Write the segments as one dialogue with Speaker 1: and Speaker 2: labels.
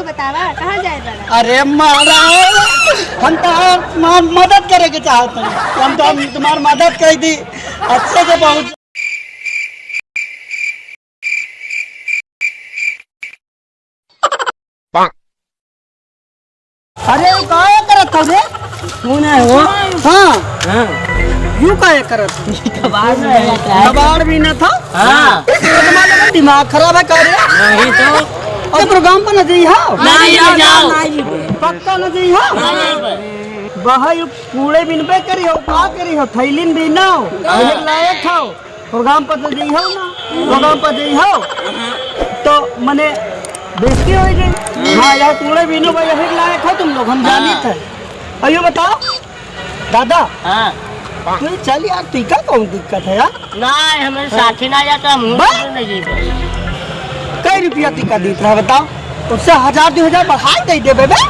Speaker 1: तो बतावा कहाँ जाए बड़ा?
Speaker 2: अरे महाराज हम तो मदद करे के चाहते हैं, हम तो तुम्हारी मदद कर दी अच्छे से पहुँच। अरे क्या करत हो रे?
Speaker 3: कौन है वो?
Speaker 2: हाँ यूँ क्या करत? कबाड़ भी न था।
Speaker 3: हाँ
Speaker 2: तुम्हारा दिमाग खराब है करे?
Speaker 3: नहीं तो
Speaker 2: और प्रोग्राम पर न जी हो?
Speaker 3: नहीं जाओ
Speaker 2: पक्का न जी हो? बाहर कूड़े बिन पे करी हो, का करी हो, थैलीन भी ना हो, लायक हो, प्रोग्राम पर तो जी हो ना, प्रोग्राम पर जी हो, तो मने बेइज्जती हो गई। हाँ यार कूड़े बिन हो, यही लायक हो तुम लोग, हम जानी थे। अयो बताओ दादा,
Speaker 3: हाँ
Speaker 2: तू चल यार, टीका कौन दिक्कत है यार?
Speaker 3: नहीं हमें साथी ना जाता हम नहीं जीते।
Speaker 2: कई रुपया टीका दी था बताओ? उससे 1000-2000 बढ़ा दे दे बेबे।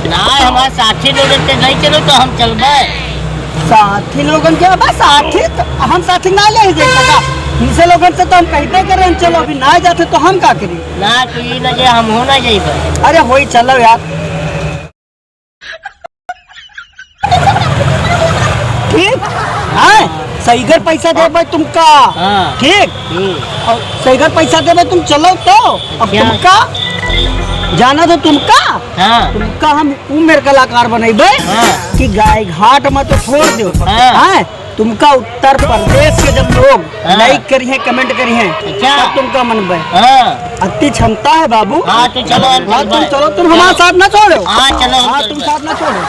Speaker 3: नहीं हमारे साथी लोग नहीं चलो तो हम चलबे।
Speaker 2: साथी लोगन के बस साथी तो हम साथी ना ले जाएगा, दूसरे लोगन से तो हम कहते करें हम चलो, अभी ना जाते तो हम क्या करें?
Speaker 3: ना तू ये न जे हम हो ना जाइबे।
Speaker 2: अरे होई चलो यार, ठीक है सही घर पैसा देबे तुमका।
Speaker 3: हाँ
Speaker 2: ठीक और सही घर पैसा देबे तुम चलो तो अब
Speaker 3: क्या?
Speaker 2: तुमका जाना तो तुमका
Speaker 3: हाँ
Speaker 2: तुमका हम उम्र कलाकार बनेबे
Speaker 3: हाँ।
Speaker 2: कि गाय घाट में तो छोड़ दो।
Speaker 3: हाँ।
Speaker 2: हाँ तुमका उत्तर प्रदेश के जब लोग
Speaker 3: हाँ।
Speaker 2: लाइक करिए कमेंट करिए
Speaker 3: अच्छा।
Speaker 2: तब तुमका मनबे।
Speaker 3: हाँ
Speaker 2: अति क्षमता है बाबू।
Speaker 3: हाँ तो चलो हम
Speaker 2: हाँ तुम
Speaker 3: चलबे।
Speaker 2: चलो, तुम हमारे साथ ना छोड़ो।
Speaker 3: हाँ चलो हम
Speaker 2: हाँ तुम
Speaker 3: चलबे।
Speaker 2: साथ ना छोड़ो।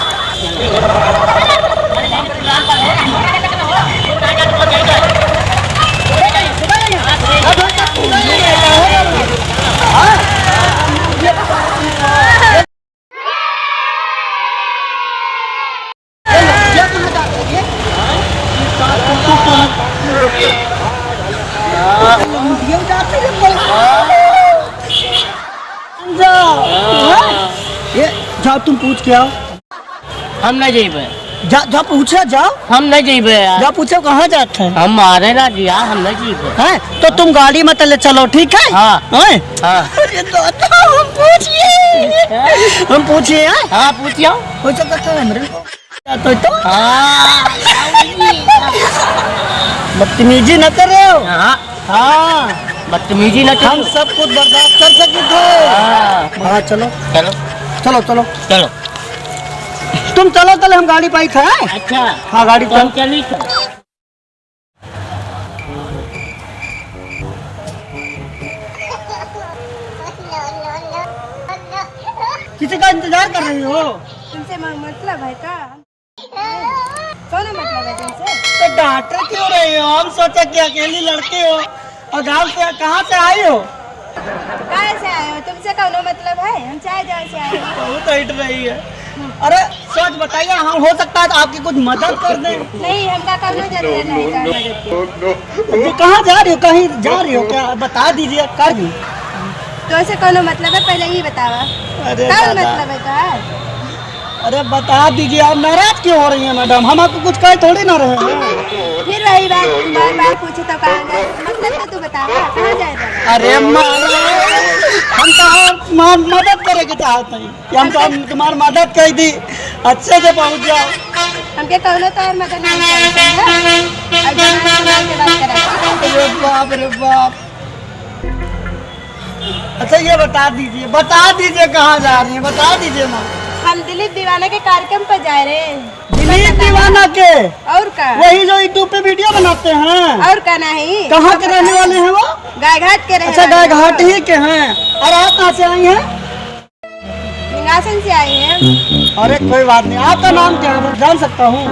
Speaker 2: ये जाओ तुम पूछ के आओ।
Speaker 3: हम नहीं जीबे।
Speaker 2: जा पूछे जाओ,
Speaker 3: हम नहीं जीबे यार।
Speaker 2: जा पूछे कहाँ जाते हैं?
Speaker 3: हम मारे ना दिया हम नहीं जीबे।
Speaker 2: हैं तो तुम गाड़ी में तले चलो ठीक है?
Speaker 3: हाँ
Speaker 2: हैं?
Speaker 3: हाँ
Speaker 2: अरे दादा हम पूछिए हैं?
Speaker 3: हाँ पूछियो।
Speaker 2: हो सकता है हमरे तो
Speaker 3: हाँ
Speaker 2: बदतमीजी न करे हो।
Speaker 3: हाँ
Speaker 2: हाँ
Speaker 3: बदतमीजी न
Speaker 2: हम
Speaker 3: करो।
Speaker 2: सब कुछ बर्दाश्त कर सकते थे।
Speaker 3: हाँ
Speaker 2: हाँ चलो
Speaker 3: चलो
Speaker 2: चलो चलो
Speaker 3: चलो।
Speaker 2: तुम चलो तले हम गाड़ी पाई था।
Speaker 3: अच्छा
Speaker 2: हाँ गाड़ी
Speaker 3: तो हम
Speaker 2: चल।
Speaker 3: चली तो।
Speaker 2: किसी का इंतजार कर रही हो?
Speaker 1: तुमसे मतलब है का? कौन मतलब है तुमसे?
Speaker 2: तो डांट क्यों रही हो? हम सोचा कि अकेली लड़की हो और गांव से कहाँ से आई हो?
Speaker 1: कहाँ से आए हो? तुमसे कौन मतलब है? हम चाहे जहाँ से आए हैं।
Speaker 2: बहुत हिट रही है। अरे सच बताइए, हम हो सकता है तो आपकी कुछ मदद कर दें।
Speaker 1: नहीं हमका कौन जरूरत नहीं का मदद की।
Speaker 2: तो कहाँ जा रही हो? कहीं जा रही हो क्या? बता दीजिए कर दी।
Speaker 1: तो से कौन मतलब है पहले ही बतावा।
Speaker 2: अरे
Speaker 1: कौन
Speaker 2: दादा,
Speaker 1: मतलब है का?
Speaker 2: अरे बता दीजिए। आप नाराज क्यों हो रही हैं मैडम? हम आपको कुछ कहे थोड़ी ना रहे हैं।
Speaker 1: फिर वही बात बार बार पूछे तो कहाँ गए? मतलब तो तू बतावा कहाँ जाए बड़ा?
Speaker 2: अरे हम तो मदद करे के चाहते हैं कि हम तुम्हारी मदद कर दी अच्छे से पहुँच जाओ।
Speaker 1: हमके कौन तो और मदद नहीं चाहिए। अब के बात करा।
Speaker 2: अरे बाप रे बाप। अच्छा ये बता दीजिए कहाँ जा रही हैं? बता दीजिए ना।
Speaker 1: हम दिलीप दीवाना के कार्यक्रम पर जा रहे हैं।
Speaker 2: दिलीप दीवाना के?
Speaker 1: और का?
Speaker 2: वही जो यूट्यूब पे वीडियो बनाते हैं?
Speaker 1: और का नहीं?
Speaker 2: कहाँ के रहने वाले हैं वो?
Speaker 1: गाय घाट के रहने
Speaker 2: अच्छा
Speaker 1: वाले
Speaker 2: गाय
Speaker 1: हैं।
Speaker 2: घाट ही के हैं। और आप कहाँ से आई हैं?
Speaker 1: निगासन से आए हैं।
Speaker 2: अरे कोई बात नहीं। आपका नाम क्या है, जान सकता हूँ?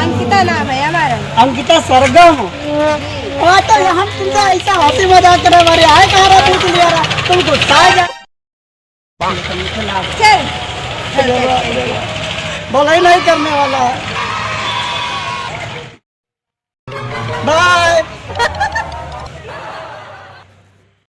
Speaker 1: अंकिता नाम है हमारा।
Speaker 2: अंकिता सरगम। तो हम तुमसे ऐसा हंसी मजाक करे बारे आए कहाँ रहा पूछ लिया रहा तुम गुस्सा जा।
Speaker 1: चल
Speaker 2: बोला ही नहीं करने वाला है।